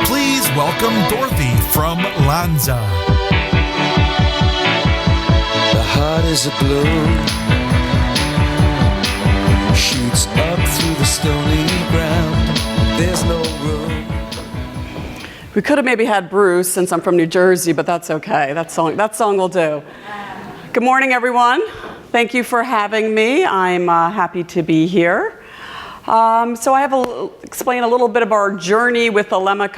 Please welcome Dorothy from Lonza. The heart is a blue, shoots up through the stony ground. There's no room. We could have maybe had Bruce, since I'm from New Jersey, but that's okay. That song will do. Good morning, everyone. Thank you for having me. I'm happy to be here. So I have explain a little bit of our journey with Lellek.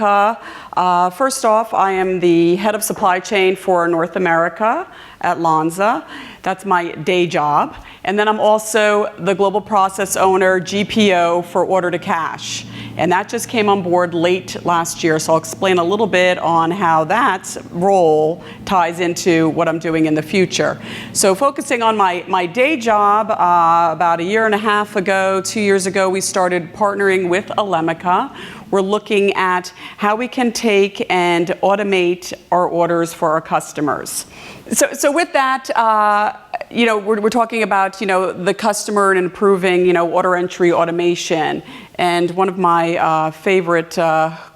First off, I am the head of supply chain for North America at Lonza. That's my day job. And then I'm also the global process owner, GPO, for order to cash. And that just came on board late last year, so I'll explain a little bit on how that role ties into what I'm doing in the future. So focusing on my day job, about a year and a half ago, 2 years ago, we started partnering with Lellek. We're looking at how we can take and automate our orders for our customers. So with that, we're talking about, the customer and improving, order entry automation. And one of my favorite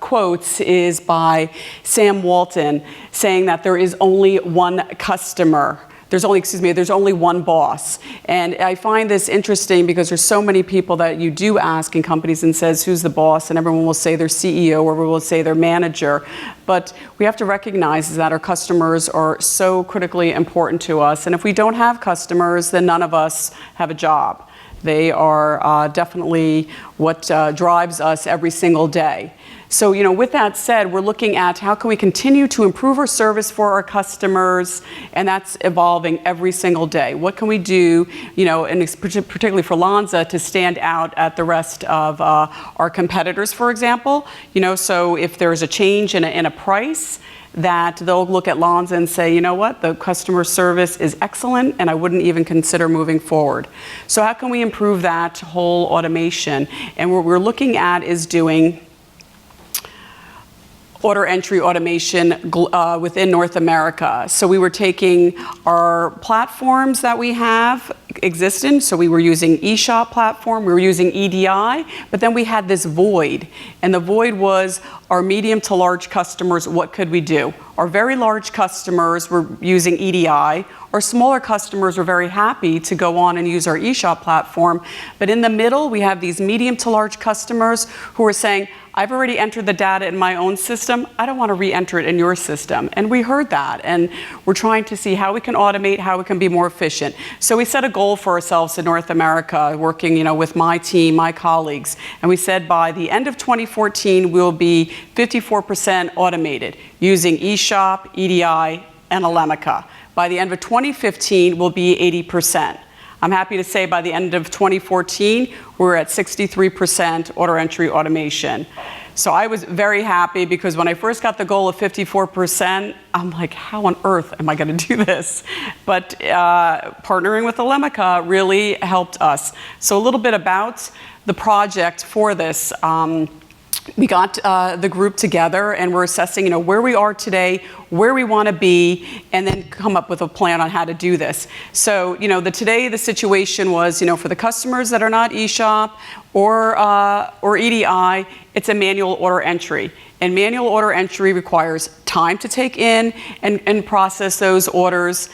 quotes is by Sam Walton, saying that there is only one customer. There's only one boss. And I find this interesting because there's so many people that you do ask in companies and says, who's the boss? And everyone will say their CEO or everyone will say their manager. But we have to recognize that our customers are so critically important to us. And if we don't have customers, then none of us have a job. They are definitely what drives us every single day. So, with that said, we're looking at how can we continue to improve our service for our customers, and that's evolving every single day. What can we do, and particularly for Lonza, to stand out at the rest of our competitors, for example? So if there's a change in a price, that they'll look at Lonza and say, you know what, the customer service is excellent and I wouldn't even consider moving forward. So how can we improve that whole automation? And what we're looking at is doing order entry automation within North America. So we were taking our platforms that we have existent. So we were using eShop platform, we were using EDI, but then we had this void. And the void was our medium to large customers, what could we do? Our very large customers were using EDI. Our smaller customers were very happy to go on and use our eShop platform. But in the middle, we have these medium to large customers who are saying, I've already entered the data in my own system. I don't want to re-enter it in your system. And we heard that. And we're trying to see how we can automate, how we can be more efficient. So we set a goal for ourselves in North America, working with my team, my colleagues. And we said by the end of 2014, we'll be 54% automated using eShop, EDI, and Lellek. By the end of 2015, we'll be 80%. I'm happy to say by the end of 2014, we're at 63% order entry automation. So I was very happy because when I first got the goal of 54%, I'm like, how on earth am I going to do this? But partnering with Lellek really helped us. So a little bit about the project for this. We got the group together and we're assessing, where we are today, where we want to be, and then come up with a plan on how to do this. So, today the situation was, for the customers that are not eShop or EDI, it's a manual order entry. And manual order entry requires time to take in and process those orders.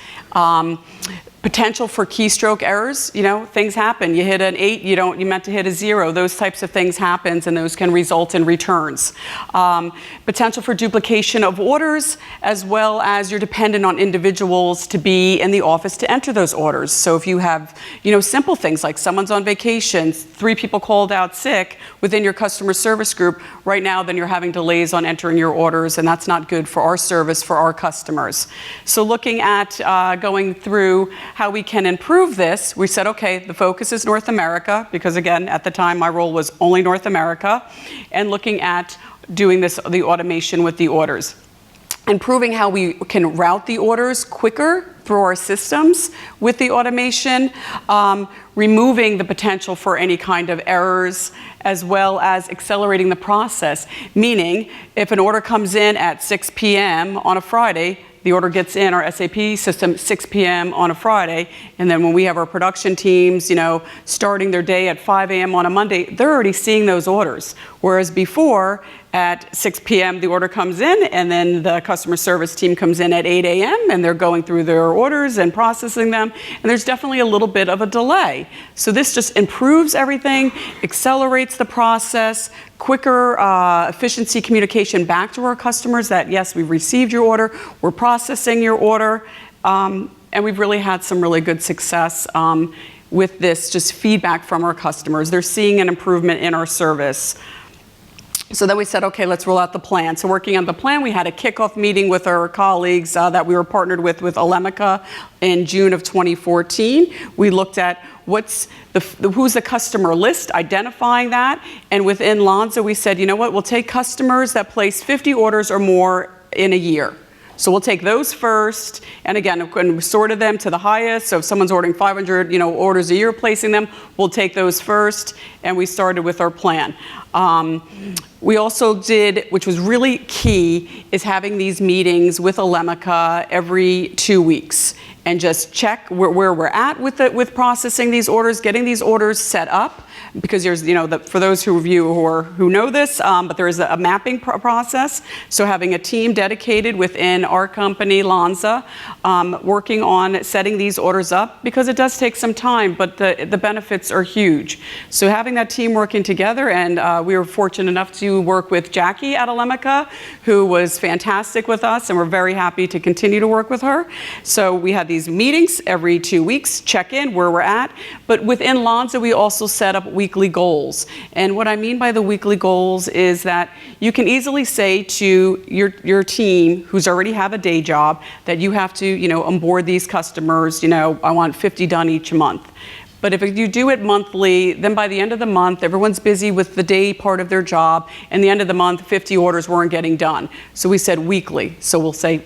Potential for keystroke errors, things happen. You hit an 8, you meant to hit a 0. Those types of things happens, and those can result in returns. Potential for duplication of orders, as well as you're dependent on individuals to be in the office to enter those orders. So if you have, simple things like someone's on vacation, 3 people called out sick within your customer service group, right now then you're having delays on entering your orders, and that's not good for our service, for our customers. So looking at going through how we can improve this, we said, okay, the focus is North America, because again, at the time, my role was only North America, and looking at doing the automation with the orders. Improving how we can route the orders quicker through our systems with the automation, removing the potential for any kind of errors, as well as accelerating the process. Meaning, if an order comes in at 6 p.m. on a Friday, the order gets in our SAP system 6 p.m. on a Friday, and then when we have our production teams, starting their day at 5 a.m. on a Monday, they're already seeing those orders. Whereas before, at 6 p.m. the order comes in, and then the customer service team comes in at 8 a.m. and they're going through their orders and processing them, and there's definitely a little bit of a delay. So this just improves everything, accelerates the process, quicker efficiency communication back to our customers that, yes, we've received your order, we're processing your order, and we've really had some really good success with this, just feedback from our customers. They're seeing an improvement in our service. So then we said, okay, let's roll out the plan. So working on the plan, we had a kickoff meeting with our colleagues that we were partnered with Lellek in June of 2014. We looked at who's the customer list, identifying that. And within Lonza, we said, you know what, we'll take customers that place 50 orders or more in a year. So we'll take those first, and again, we sorted them to the highest. So if someone's ordering 500, orders a year, placing them, we'll take those first, and we started with our plan. We also did, which was really key, is having these meetings with Lellek every 2 weeks, and just check where we're at with processing these orders, getting these orders set up. Because there's, for those of you who know this, but there is a mapping process. So having a team dedicated within our company, Lonza, working on setting these orders up, because it does take some time, but the benefits are huge. So having that team working together, and we were fortunate enough to work with Jackie at Lellek, who was fantastic with us, and we're very happy to continue to work with her. So we had these meetings every 2 weeks, check in where we're at. But within Lonza, we also set up weekly goals. And what I mean by the weekly goals is that you can easily say to your team, who's already have a day job, that you have to, onboard these customers, I want 50 done each month. But if you do it monthly, then by the end of the month, everyone's busy with the day part of their job, and the end of the month, 50 orders weren't getting done. So we said weekly. So we'll say,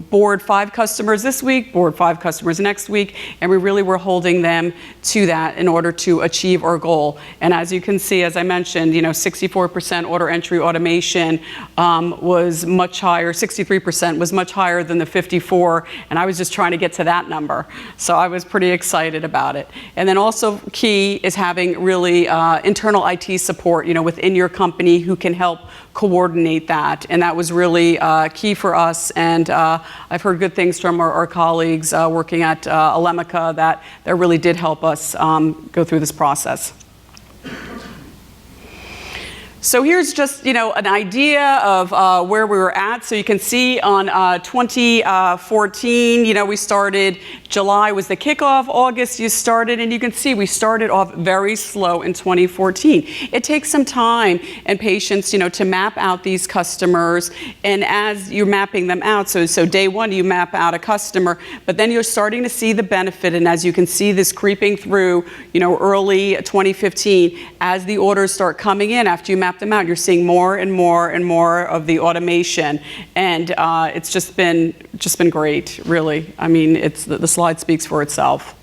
board 5 customers this week, board 5 customers next week, and we really were holding them to that in order to achieve our goal. And as you can see, as I mentioned, 64% order entry automation was much higher, 63% was much higher than the 54, and I was just trying to get to that number. So I was pretty excited about it. And then also key is having really internal IT support, within your company who can help coordinate that. And that was really key for us. And I've heard good things from our colleagues working at Lellek that really did help us go through this process. So here's just, an idea of where we were at. So you can see on 2014, we started, July was the kickoff, August you started, and you can see we started off very slow in 2014. It takes some time and patience, to map out these customers, and as you're mapping them out, so day one you map out a customer, but then you're starting to see the benefit, and as you can see this creeping through, early 2015, as the orders start coming in after you map them out, you're seeing more and more and more of the automation, and it's just been great, really. I mean, the slide speaks for itself.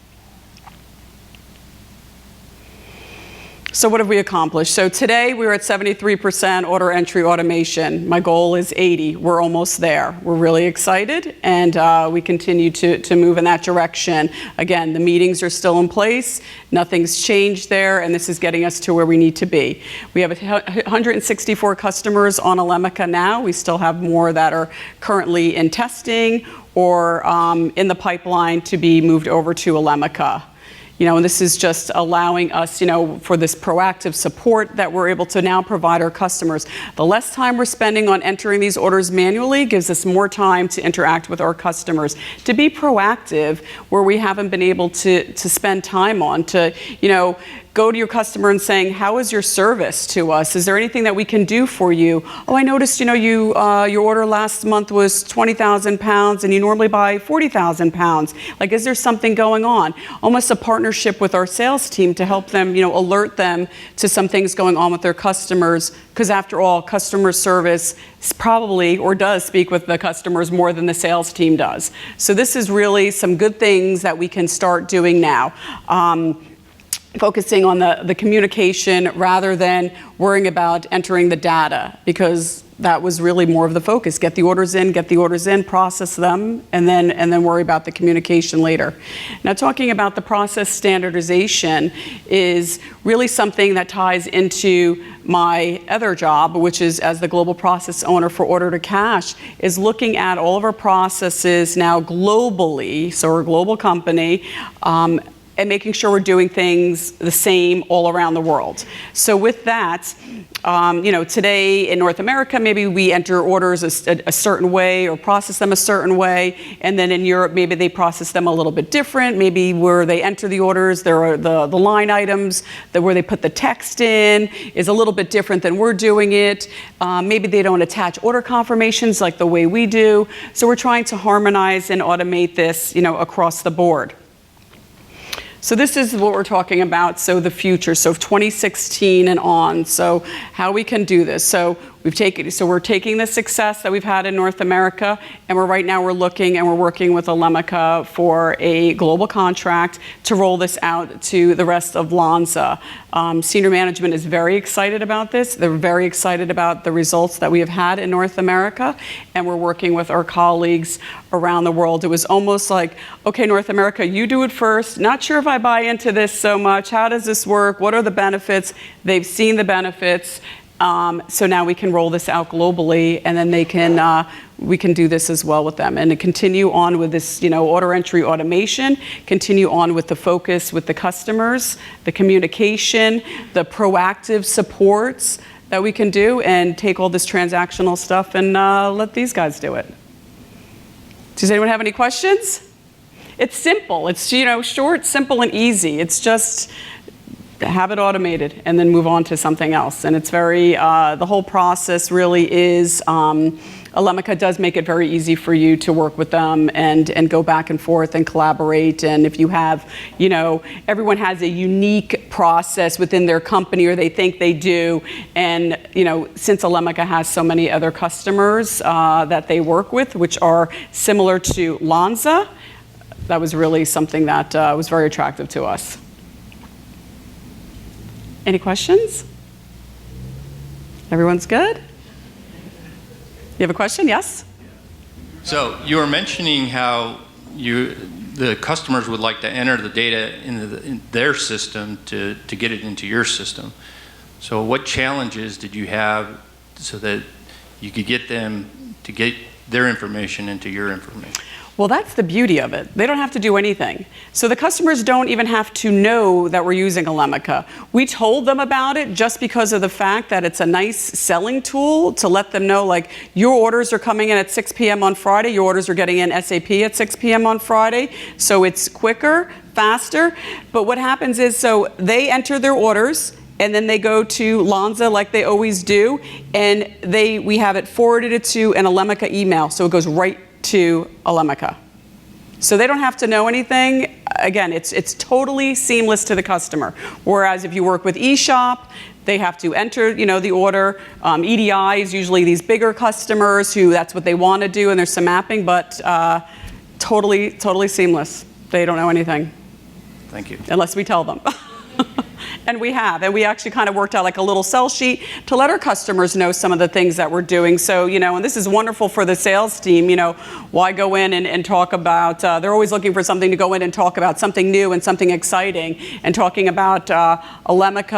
So what have we accomplished? So today we're at 73% order entry automation. My goal is 80. We're almost there. We're really excited, and we continue to move in that direction. Again, the meetings are still in place. Nothing's changed there, and this is getting us to where we need to be. We have 164 customers on Lellek now. We still have more that are currently in testing or in the pipeline to be moved over to Lellek. And this is just allowing us, for this proactive support that we're able to now provide our customers. The less time we're spending on entering these orders manually gives us more time to interact with our customers, to be proactive where we haven't been able to spend time on, to, go to your customer and saying, how is your service to us? Is there anything that we can do for you? Oh, I noticed, your order last month was 20,000 pounds and you normally buy 40,000 pounds. Like, is there something going on? Almost a partnership with our sales team to help them, alert them to some things going on with their customers. Because after all, customer service probably, or does speak with the customers more than the sales team does. So this is really some good things that we can start doing now. focusing on the communication rather than worrying about entering the data, because that was really more of the focus. Get the orders in, process them, and then worry about the communication later. Now, talking about the process standardization is really something that ties into my other job, which is as the global process owner for order to cash, is looking at all of our processes now globally, so we're a global company, and making sure we're doing things the same all around the world. So with that, today in North America, maybe we enter orders a certain way or process them a certain way, and then in Europe, maybe they process them a little bit different. Maybe where they enter the orders, there are the line items, where they put the text in is a little bit different than we're doing it. Maybe they don't attach order confirmations like the way we do. So we're trying to harmonize and automate this, across the board. So this is what we're talking about, so the future, so 2016 and on, so how we can do this. So we're taking the success that we've had in North America, and we're looking and we're working with Lellek for a global contract to roll this out to the rest of Lonza. Senior management is very excited about this. They're very excited about the results that we have had in North America, and we're working with our colleagues around the world. It was almost like, okay, North America, you do it first. Not sure if I buy into this so much. How does this work? What are the benefits? They've seen the benefits. So now we can roll this out globally, and then we can do this as well with them, and to continue on with this, order entry automation, continue on with the focus with the customers, the communication, the proactive supports that we can do, and take all this transactional stuff and let these guys do it. Does anyone have any questions? It's simple. It's, short, simple, and easy. It's just have it automated and then move on to something else. And it's very, the whole process really is, Lellek does make it very easy for you to work with them and go back and forth and collaborate. And if you have, everyone has a unique process within their company, or they think they do. And, since Lellek has so many other customers that they work with, which are similar to Lonza, that was really something that was very attractive to us. Any questions? Everyone's good? You have a question? Yes? So you were mentioning how the customers would like to enter the data in their system to get it into your system. So what challenges did you have so that you could get them to get their information into your information? Well, that's the beauty of it. They don't have to do anything. So the customers don't even have to know that we're using Lellek. We told them about it just because of the fact that it's a nice selling tool to let them know, like, your orders are coming in at 6 p.m. on Friday, your orders are getting in SAP at 6 p.m. on Friday, so it's quicker, faster. But what happens is, so they enter their orders, and then they go to Lonza like they always do, and we have it forwarded to an Lellek email, so it goes right to Lellek. So they don't have to know anything. Again, it's totally seamless to the customer. Whereas if you work with eShop, they have to enter, the order. EDI is usually these bigger customers who that's what they want to do, and there's some mapping, but totally seamless. They don't know anything. Thank you. Unless we tell them. And we actually kind of worked out like a little sell sheet to let our customers know some of the things that we're doing. So, and this is wonderful for the sales team, why go in and talk about, they're always looking for something to go in and talk about, something new and something exciting, and talking about Lellek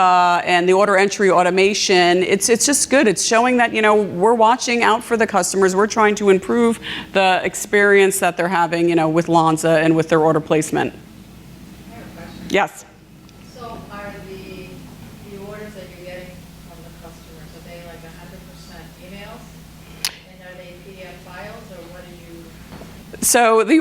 and the order entry automation. It's just good. It's showing that, we're watching out for the customers. We're trying to improve the experience that they're having, with Lonza and with their order placement. I have a question. Yes. So are the orders that you're getting from the customers, are they like 100% emails? And are they PDF files, or what do you? So the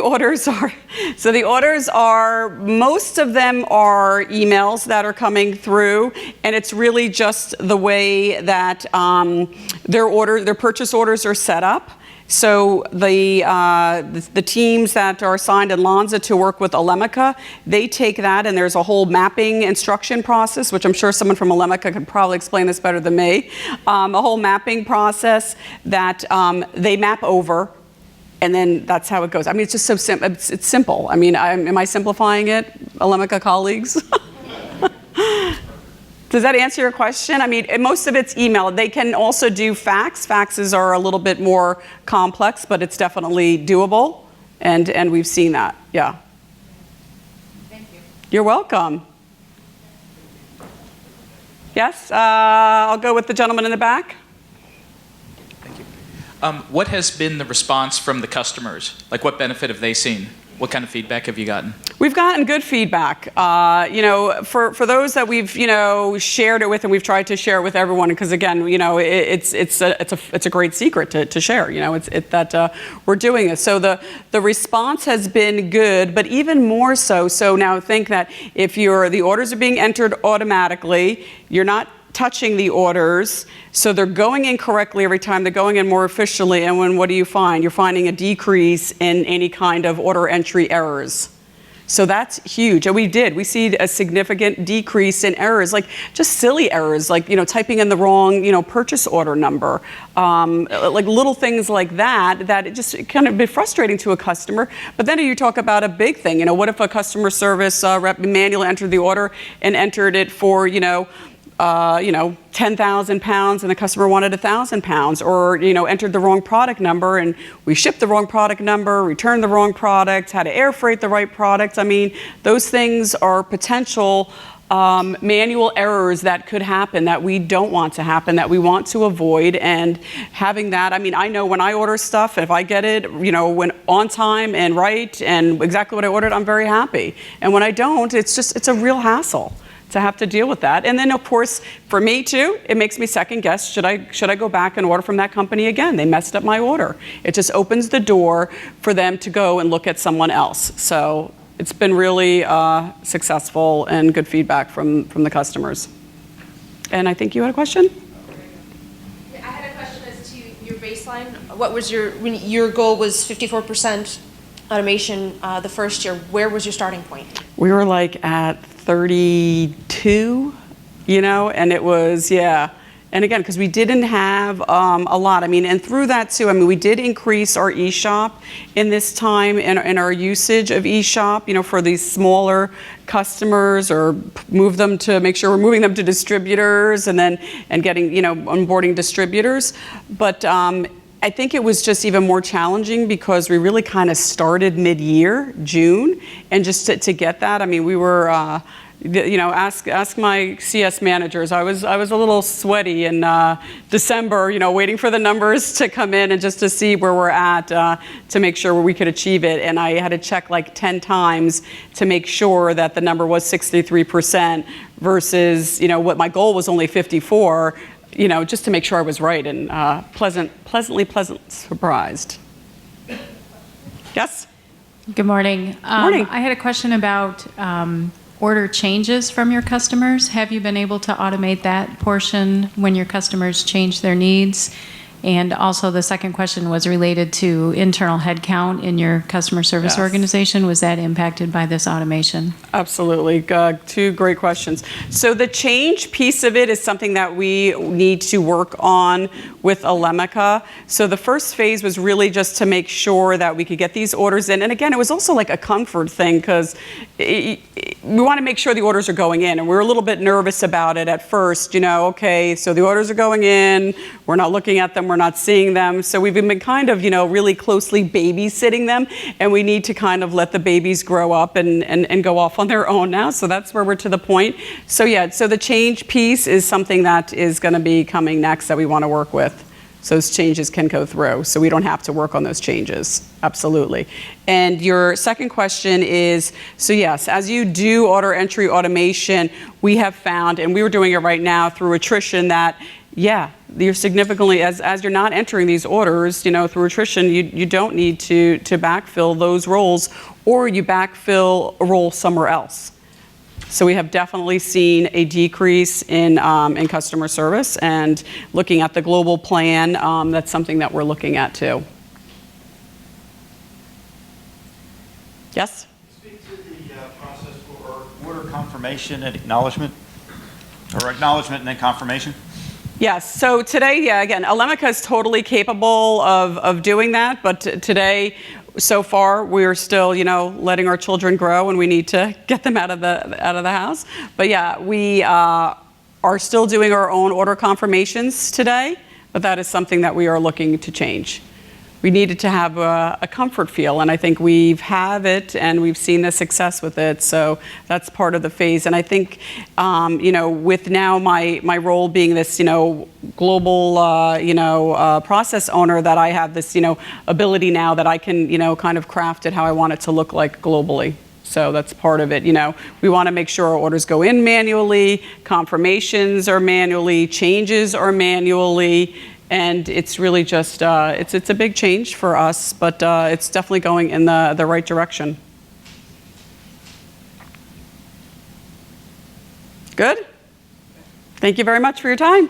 orders are, most of them are emails that are coming through, and it's really just the way that their purchase orders are set up. So the teams that are assigned in Lonza to work with Lellek, they take that, and there's a whole mapping instruction process, which I'm sure someone from Lellek could probably explain this better than me. A whole mapping process that they map over, and then that's how it goes. I mean, it's just so simple. It's simple. I mean, am I simplifying it, Lellek colleagues? Does that answer your question? I mean, most of it's email. They can also do fax. Faxes are a little bit more complex, but it's definitely doable, and we've seen that. Yeah. Thank you. You're welcome. Yes, I'll go with the gentleman in the back. Thank you. What has been the response from the customers? Like, what benefit have they seen? What kind of feedback have you gotten? We've gotten good feedback. For those that we've shared it with, and we've tried to share it with everyone, because again, it's a great secret to share. That we're doing this. So the response has been good, but even more so. So now think that if the orders are being entered automatically, you're not touching the orders, so they're going in correctly every time, they're going in more efficiently, and what do you find? You're finding a decrease in any kind of order entry errors. So that's huge, and we see a significant decrease in errors, like just silly errors, like typing in the wrong purchase order number, like little things like that it just kind of be frustrating to a customer. But then you talk about a big thing, what if a customer service rep manually entered the order and entered it for 10,000 pounds and the customer wanted 1,000 pounds, or entered the wrong product number and we shipped the wrong product number, returned the wrong product, had to air freight the right product. I mean, those things are potential manual errors that could happen, that we don't want to happen, that we want to avoid. And having that, I mean, I know when I order stuff, if I get it, when on time and right and exactly what I ordered, I'm very happy. And when I don't, it's a real hassle to have to deal with that. And then of course, for me too, it makes me second guess, should I go back and order from that company again? They messed up my order. It just opens the door for them to go and look at someone else. So it's been really successful and good feedback from the customers. And I think you had a question? I had a question as to your baseline. What was when your goal was 54% automation the first year? Where was your starting point? We were like at 32, and it was, yeah. And again, because we didn't have a lot. I mean, and through that too, I mean, we did increase our eShop in this time and our usage of eShop, for these smaller customers, or move them to make sure we're moving them to distributors and getting, onboarding distributors. But I think it was just even more challenging because we really kind of started mid-year, June, and just to get that, I mean, we were, ask my CS managers. I was a little sweaty in December, waiting for the numbers to come in and just to see where we're at to make sure we could achieve it. And I had to check like 10 times to make sure that the number was 63% versus, what my goal was only 54. Just to make sure I was right, and pleasantly surprised. Yes? Good morning. Morning. I had a question about order changes from your customers. Have you been able to automate that portion when your customers change their needs? And also the second question was related to internal headcount in your customer service Yes. organization. Was that impacted by this automation? Absolutely. Two great questions. So the change piece of it is something that we need to work on with Lellek. So the first phase was really just to make sure that we could get these orders in. And again, it was also like a comfort thing because we want to make sure the orders are going in. And we were a little bit nervous about it at first. Okay, so the orders are going in. We're not looking at them. We're not seeing them. So we've been kind of, really closely babysitting them. And we need to kind of let the babies grow up and go off on their own now. So that's where we're to the point. So yeah, so the change piece is something that is going to be coming next that we want to work with. So those changes can go through. So we don't have to work on those changes. Absolutely. And your second question is, so yes, as you do order entry automation, we have found, and we were doing it right now through attrition, that yeah, you're significantly, as you're not entering these orders, through attrition, you don't need to backfill those roles, or you backfill a role somewhere else. So we have definitely seen a decrease in customer service, and looking at the global plan, that's something that we're looking at too. Yes? Speak to the process for order confirmation and acknowledgement, or acknowledgement and then confirmation. Yes, so today, yeah, again, Lellek is totally capable of doing that, but today, so far, we're still, letting our children grow, and we need to get them out of the house. But yeah, are still doing our own order confirmations today, but that is something that we are looking to change. We needed to have a comfort feel, and I think we've have it, and we've seen the success with it. So that's part of the phase. And I think, with now my role being this, global, process owner, that I have this, ability now that I can, kind of craft it how I want it to look like globally. So that's part of it. We want to make sure our orders go in manually, confirmations are manually, changes are manually. And it's really just, it's a big change for us, but it's definitely going in the right direction. Good? Thank you very much for your time.